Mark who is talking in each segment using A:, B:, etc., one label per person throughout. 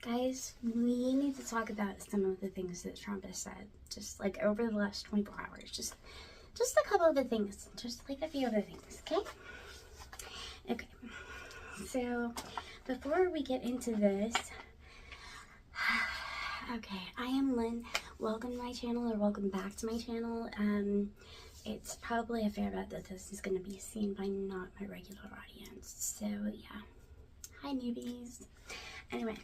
A: Guys, we need to talk about some of the things that Trump has said, just like over the last 24 hours. Just a couple of the things, just like a few other things, okay? Okay, so before we get into this, okay, I am Lynn. Welcome to my channel, or welcome back to my channel. It's probably a fair bet that this is going to be seen by not my regular audience, so yeah. Hi, newbies. Anyway.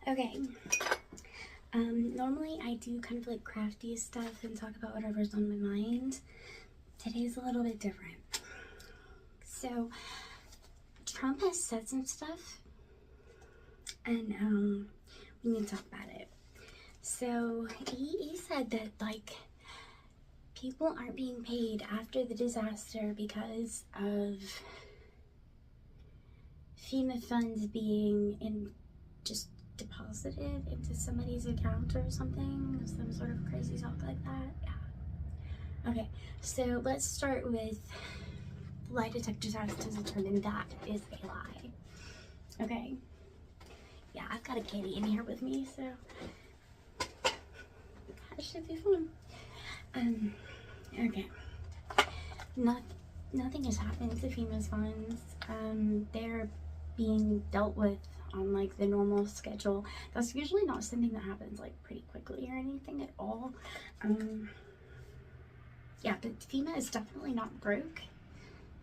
A: Okay, normally I do kind of like crafty stuff and talk about whatever's on my mind. Today's a little bit different. So, Trump has said some stuff, and we need to talk about it. So, he said that, like, people aren't being paid after the disaster because of FEMA funds being just deposited into somebody's account or something, some sort of crazy talk like that. Yeah. Okay, so let's start with lie detector tests to determine that is a lie. Okay. Yeah, I've got a kitty in here with me, so that should be fun. Okay. Nothing has happened to FEMA's funds. They're being dealt with on like the normal schedule. That's usually not something that happens like pretty quickly or anything at all. Yeah, but FEMA is definitely not broke.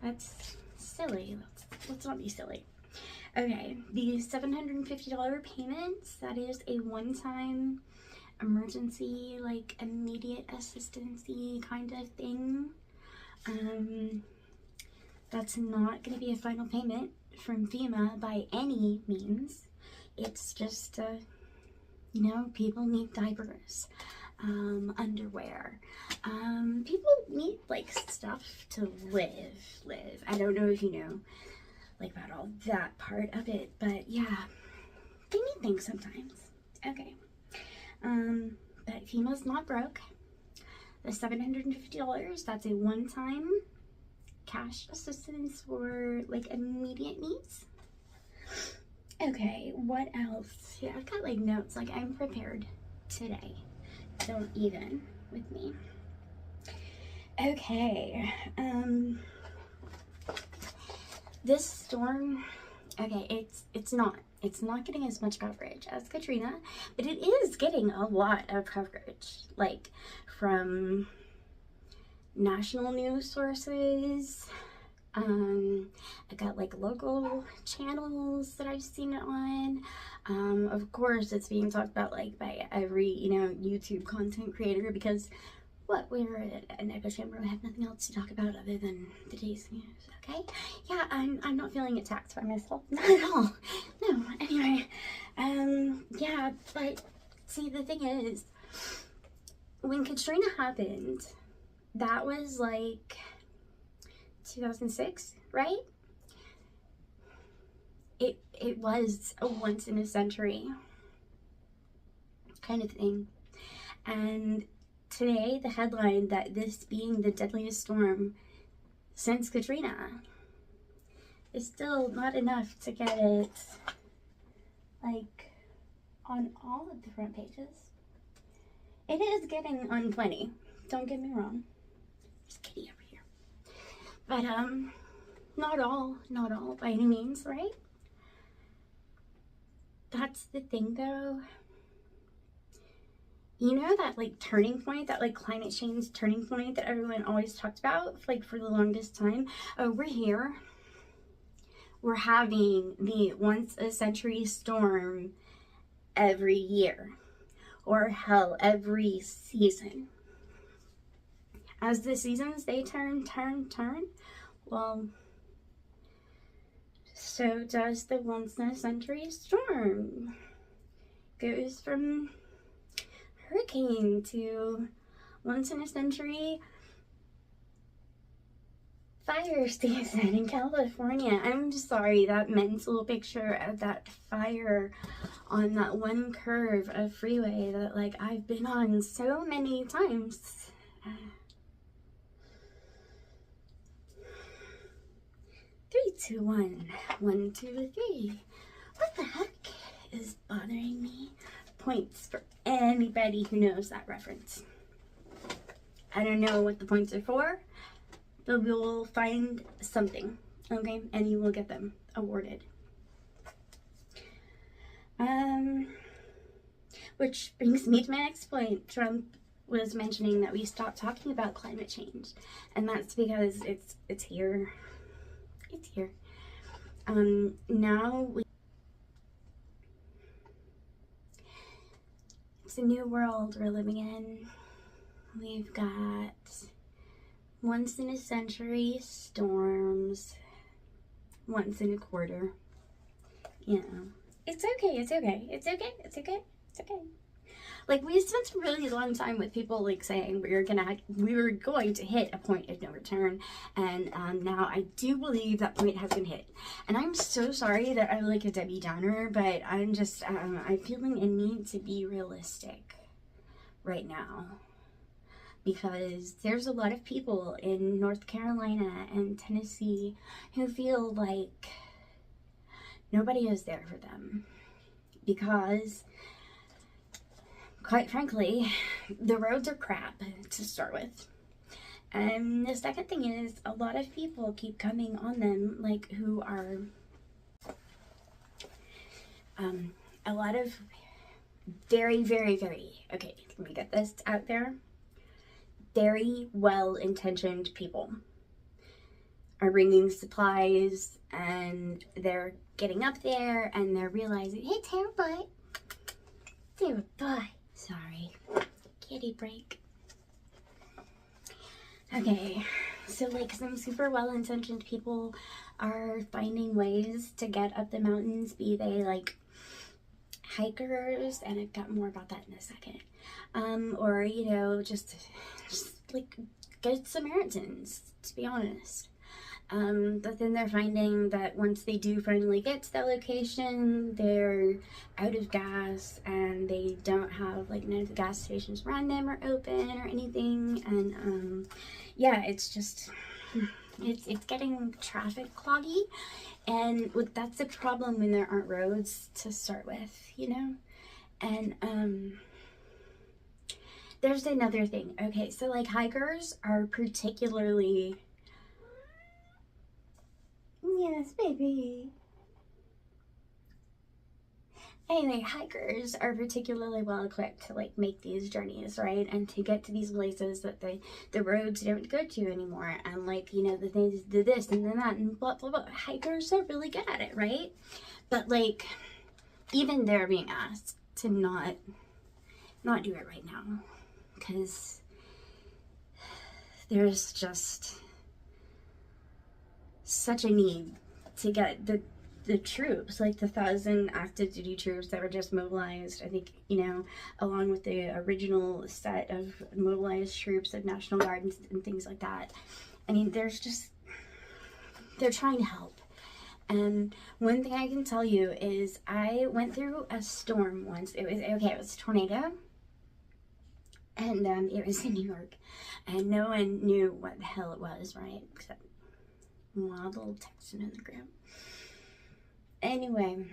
A: That's silly. Let's not be silly. Okay, the $750 payments, that is a one-time emergency, like immediate assistance-y kind of thing. That's not going to be a final payment from FEMA by any means. It's just, you know, people need diapers, underwear. People need, like, stuff to live. I don't know if you know, like, about all that part of it, but yeah, they need things sometimes. Okay. But FEMA's not broke. The $750, that's a one-time cash assistance for like immediate needs. Okay, what else? Yeah, I've got like notes, like I'm prepared today. Don't even with me. Okay, this storm, okay, it's not getting as much coverage as Katrina, but it is getting a lot of coverage, like from national news sources. I got like local channels that I've seen it on. Of course it's being talked about like by every, you know, YouTube content creator, because we're an echo chamber. We have nothing else to talk about other than the day's news. Okay, yeah, I'm not feeling attacked by myself, not at all. No, anyway, yeah, but see, the thing is, when Katrina happened, that was like 2006, right? It was a once in a century kind of thing. And today, the headline that this being the deadliest storm since Katrina is still not enough to get it like on all of the front pages. It is getting on plenty, don't get me wrong. There's kitty over here. But not all by any means, right? That's the thing though. You know that like turning point, that like climate change turning point that everyone always talked about like for the longest time? Oh, we're here. We're having the once a century storm every year, or hell, every season. As the seasons, they turn, well, so does the once in a century storm. Goes from hurricane to once in a century fire season in California. I'm just sorry, that mental picture of that fire on that one curve of freeway that like I've been on so many times. 3, 2, 1. 1, 2, 3. What the heck is points for anybody who knows that reference. I don't know what the points are for, but we will find something, okay? And you will get them awarded. Which brings me to my next point. Trump was mentioning that we stopped talking about climate change, and that's because it's here. It's here. Now it's a new world we're living in. We've got once in a century storms, once in a quarter. You know, it's okay, it's okay, it's okay, it's okay, it's okay. Like, we spent a really long time with people like saying we were going to hit a point of no return, and now I do believe that point has been hit. And I'm so sorry that I'm like a Debbie Downer, but I'm just I'm feeling a need to be realistic right now, because there's a lot of people in North Carolina and Tennessee who feel like nobody is there for them, because quite frankly, the roads are crap to start with. And the second thing is, a lot of people keep coming on them, like, who are, a lot of very, very, very, okay, let me get this out there, very well-intentioned people are bringing supplies, and they're getting up there, and they're realizing, hey, Tara Butt, Tara Butt. Sorry, kitty break. Okay, so like some super well-intentioned people are finding ways to get up the mountains, be they like hikers, and I've got more about that in a second, or, you know, just like good Samaritans, to be honest. But then they're finding that once they do finally get to that location, they're out of gas, and they don't have, like, none of the gas stations around them are open or anything, and yeah, it's just, it's getting traffic cloggy, and that's a problem when there aren't roads to start with, you know. And there's another thing. Okay, so like hikers are particularly, yes, baby. Anyway, hikers are particularly well equipped to like make these journeys, right? And to get to these places that the roads don't go to anymore. And like, you know, the things, the this and then that and blah, blah, blah. Hikers are really good at it, right? But like, even they're being asked to not do it right now. Because there's just such a need to get the troops, like the 1,000 active duty troops that were just mobilized, I think, you know, along with the original set of mobilized troops of National Guard and things like that. I mean, they're trying to help. And one thing I can tell you is I went through a storm once. It was a tornado. And it was in New York. And no one knew what the hell it was, right? Except a little texting in the group. Anyway,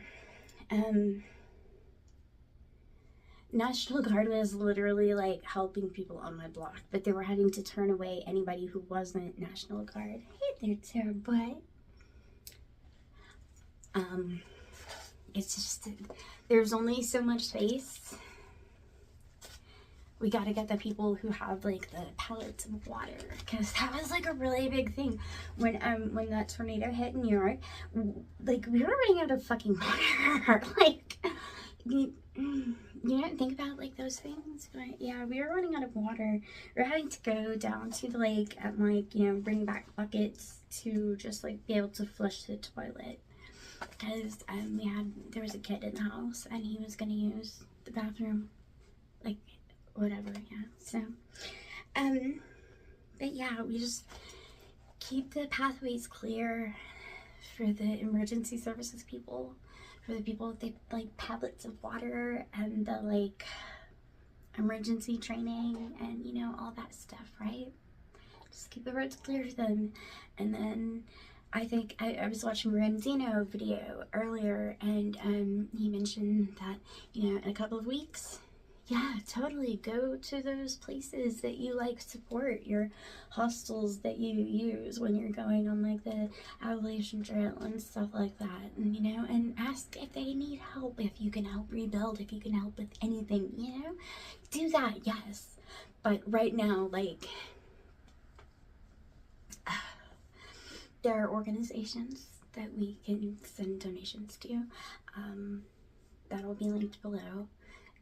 A: National Guard was literally like helping people on my block, but they were having to turn away anybody who wasn't National Guard. Hey there, Tara Boy. It's just, there's only so much space. We gotta get the people who have like the pallets of water, because that was like a really big thing when that tornado hit in New York. Like, we were running out of fucking water. Like, you don't think about like those things, but yeah, we were running out of water. We were having to go down to the lake and like, you know, bring back buckets to just like be able to flush the toilet, because there was a kid in the house and he was gonna use the bathroom, like, whatever, yeah. So, but yeah, we just keep the pathways clear for the emergency services people, for the people with the, like, pallets of water and the, like, emergency training and, you know, all that stuff, right? Just keep the roads clear for them. And then I think I was watching Ramdino video earlier, and he mentioned mention that, you know, in a couple of weeks, yeah, totally go to those places that you like support, your hostels that you use when you're going on like the Appalachian Trail and stuff like that, and you know, and ask if they need help, if you can help rebuild, if you can help with anything, you know, do that, yes. But right now, like, there are organizations that we can send donations to, that'll be linked below.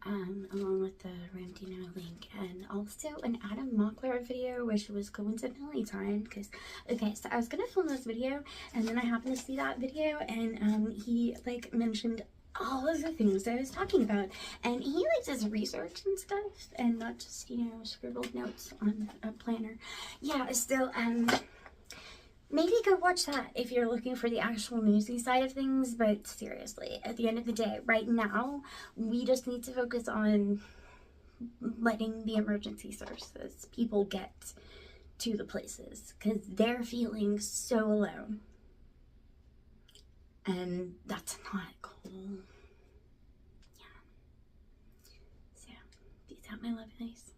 A: Along with the Ramdino link, and also an Adam Mockler video, which was coincidentally timed, because, okay, so I was gonna film this video, and then I happened to see that video, and he, like, mentioned all of the things I was talking about, and he, like, does research and stuff, and not just, you know, scribbled notes on a planner. Yeah, still, maybe go watch that if you're looking for the actual newsy side of things, but seriously, at the end of the day, right now, we just need to focus on letting the emergency services people get to the places, because they're feeling so alone. And that's not cool. Yeah. So, peace out, my lovelies.